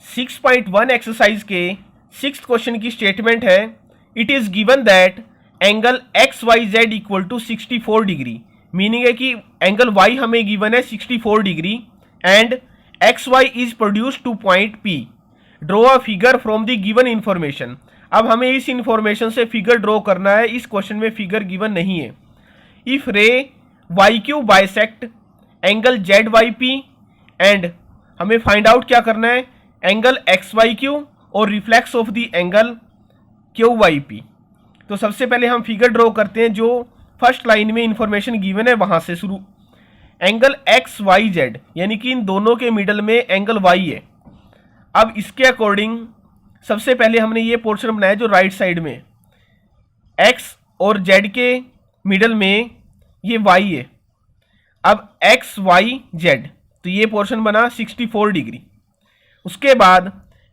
6.1 exercise के 6th question की statement है, it is given that angle X Y Z equal to 64 degree. Meaning है कि angle Y हमें गिवन है 64 degree and X Y is produce to point P. Draw a figure from the given information. अब हमें इस information से figure draw करना है। इस क्वेश्चन में फिगर गिवन नहीं है। If ray Y Q bisect angle Z Y P and हमें फाइंड आउट क्या करना है, एंगल एक्स वाई क्यू और reflex of the angle Q Y P. तो सबसे पहले हम फिगर ड्रॉ करते हैं जो फर्स्ट लाइन में इंफॉर्मेशन गिवन है वहां से शुरू। एंगल एक्स वाई जेड यानी कि इन दोनों के मिडल में एंगल वाई है। अब इसके अकॉर्डिंग सबसे पहले हमने ये पोर्शन बनाया जो राइट साइड में, एक्स और जेड के मिडल में ये वाई है। अब एक्स वाई जेड तो ये पोर्शन बना 64 डिग्री। उसके बाद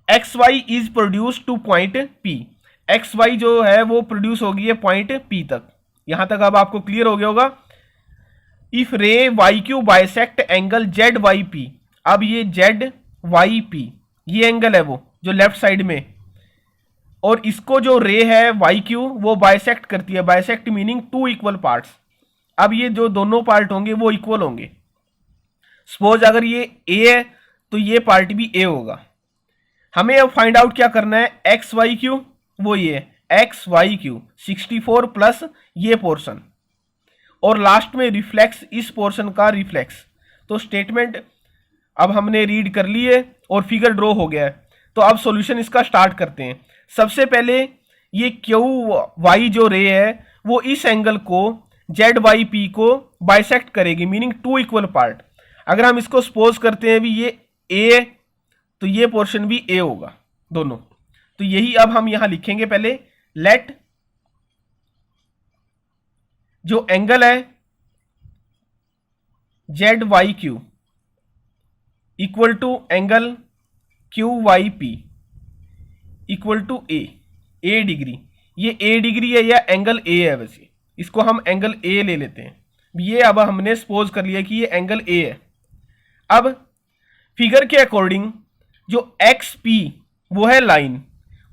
X Y is produce to point P. X Y जो है वो प्रोड्यूस होगी है पॉइंट पी तक। यहां तक अब आपको क्लियर हो गया होगा। If ray Y Q bisect angle Z Y P. अब ये जेड वाई पी ये एंगल है वो जो लेफ्ट साइड में, और इसको जो रे है वाई क्यू वो बाइसेक्ट करती है। Bisect meaning two equal parts. अब ये जो दोनों पार्ट होंगे वो इक्वल होंगे। सपोज अगर ये ए है तो ये पार्ट भी ए होगा। हमें अब फाइंड आउट क्या करना है, एक्स वाई क्यू वो ये एक्स वाई क्यू 64 प्लस ये पोर्शन और लास्ट में रिफ्लेक्स इस पोर्शन का रिफ्लेक्स। तो स्टेटमेंट अब हमने रीड कर ली है और फिगर ड्रॉ हो गया है। तो अब सॉल्यूशन इसका स्टार्ट करते हैं। सबसे पहले ये क्यू वाई जो रे है वो इस एंगल को जेड वाई पी को बाइसेक्ट करेगी, मीनिंग टू इक्वल पार्ट। अगर हम इसको सपोज करते हैं भी ये ए तो ये पोर्शन भी ए होगा दोनों। तो यही अब हम यहां लिखेंगे पहले, लेट जो एंगल है Z Y Q equal to angle Q Y P equal to A degree. ये ए डिग्री है या एंगल ए है, वैसे इसको हम एंगल ए ले लेते हैं। ये अब हमने सपोज कर लिया कि ये एंगल ए है। अब फिगर के अकॉर्डिंग जो एक्स पी वो है लाइन,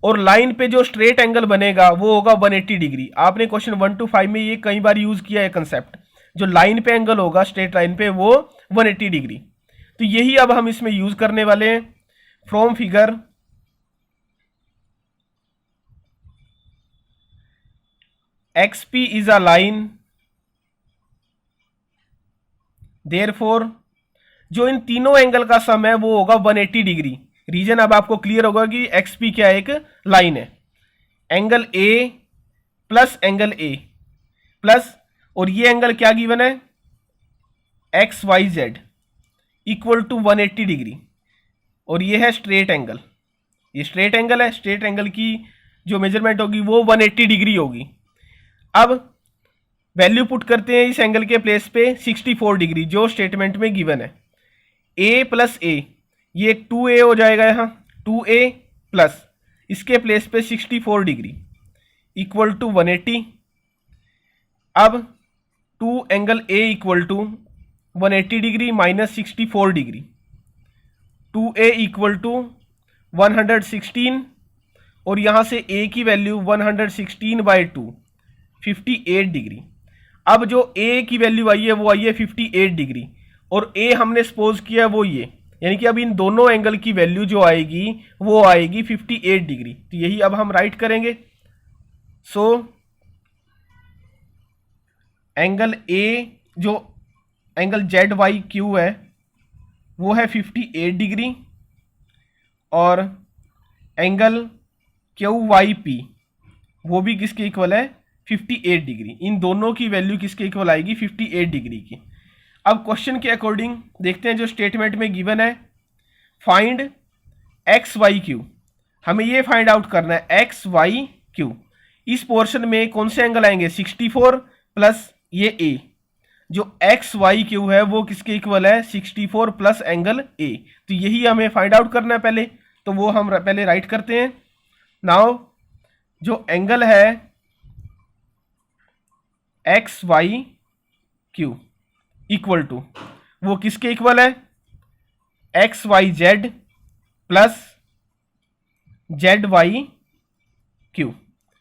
और लाइन पे जो स्ट्रेट एंगल बनेगा वो होगा 180 डिग्री। आपने क्वेश्चन 1 to 5 में ये कई बार यूज किया है कंसेप्ट। जो लाइन पे एंगल होगा स्ट्रेट लाइन पे वो 180 डिग्री। तो यही अब हम इसमें यूज करने वाले हैं। From figure x P is a line, therefore जो इन तीनों एंगल का सम है वो होगा 180 डिग्री। रीजन अब आपको क्लियर होगा कि एक्स पी क्या है, एक लाइन है। Angle A plus angle A plus, और ये एंगल क्या गिवन है, X Y Z equal to 180 degree, और ये है स्ट्रेट एंगल। ये स्ट्रेट एंगल है। स्ट्रेट एंगल की जो मेजरमेंट होगी वो 180 डिग्री होगी। अब वैल्यू पुट करते हैं इस एंगल के प्लेस पे 64 डिग्री जो स्टेटमेंट में गिवन है। ए प्लस ए ये 2a हो जाएगा यहाँ, 2a प्लस इसके प्लेस पे 64 डिग्री इक्वल टू 180। अब 2 angle a equal to 180 degree minus 64 degree, 2a equal to 116, और यहाँ से a की वैल्यू 116/2 58 डिग्री। अब जो a की वैल्यू आई है वो आई है 58 डिग्री, और a हमने सपोज किया वो ये, यानी कि अब इन दोनों एंगल की वैल्यू जो आएगी वो आएगी 58 डिग्री। तो यही अब हम राइट करेंगे। सो एंगल a जो एंगल जेड वाई क्यू है वो है 58 डिग्री, और एंगल क्यू वाई पी वो भी किसके इक्वल है, 58 डिग्री। इन दोनों की वैल्यू किसके इक्वल आएगी, 58 डिग्री की। अब क्वेश्चन के अकॉर्डिंग देखते हैं जो स्टेटमेंट में गिवन है, फाइंड एक्स वाई क्यू। हमें ये फाइंड आउट करना है एक्स वाई क्यू। इस पोर्शन में कौन से एंगल आएंगे, 64 प्लस ये ए। जो एक्स वाई क्यू है वो किसके इक्वल है, 64 प्लस एंगल ए। तो यही हमें फाइंड आउट करना है पहले, तो वो हम पहले राइट करते हैं। नाउ जो एंगल है X Y Q equal to वो किसके इक्वल है, X Y Z plus Z Y Q,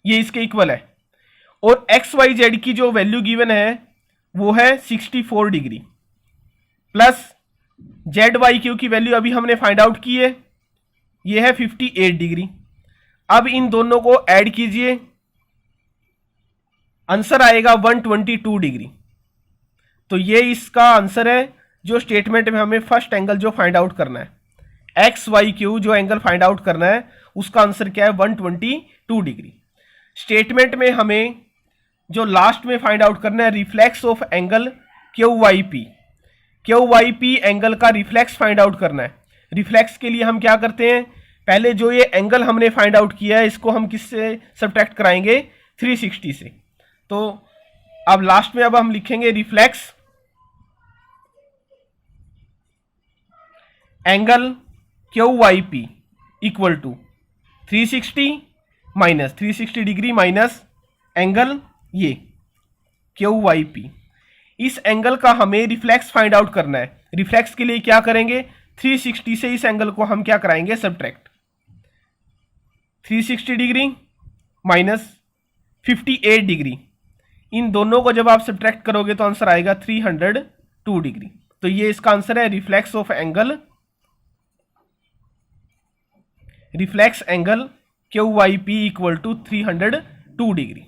ये इसके इक्वल है। और एक्स वाई जेड की जो वैल्यू गिवन है वो है 64 degree, plus Z Y Q की वैल्यू अभी हमने फाइंड आउट की है, ये है 58 डिग्री। अब इन दोनों को ऐड कीजिए, आंसर आएगा 122 डिग्री। तो ये इसका आंसर है जो स्टेटमेंट में हमें फर्स्ट एंगल जो फाइंड आउट करना है, एक्स वाई क्यू जो एंगल फाइंड आउट करना है उसका आंसर क्या है, 122 डिग्री। स्टेटमेंट में हमें जो लास्ट में फाइंड आउट करना है reflex of angle Q Y P, Q Y P angle का रिफ्लेक्स फाइंड आउट करना है। रिफ्लेक्स के लिए हम क्या करते हैं, पहले जो ये एंगल हमने फाइंड आउट किया है इसको हम किससे सब्ट्रैक्ट कराएंगे, 360 से। तो अब लास्ट में अब हम लिखेंगे reflex angle Q Y P equal to 360 minus 360 degree minus angle ये क्यू वाई पी। इस एंगल का हमें रिफ्लेक्स फाइंड आउट करना है। रिफ्लेक्स के लिए क्या करेंगे, 360 से इस एंगल को हम क्या कराएंगे, सब्ट्रैक्ट। 360 डिग्री माइनस 58 डिग्री, इन दोनों को जब आप सब्ट्रैक्ट करोगे तो आंसर आएगा 302 डिग्री। तो ये इसका आंसर है reflex of angle, reflex angle Q Y P equal to 302 degree.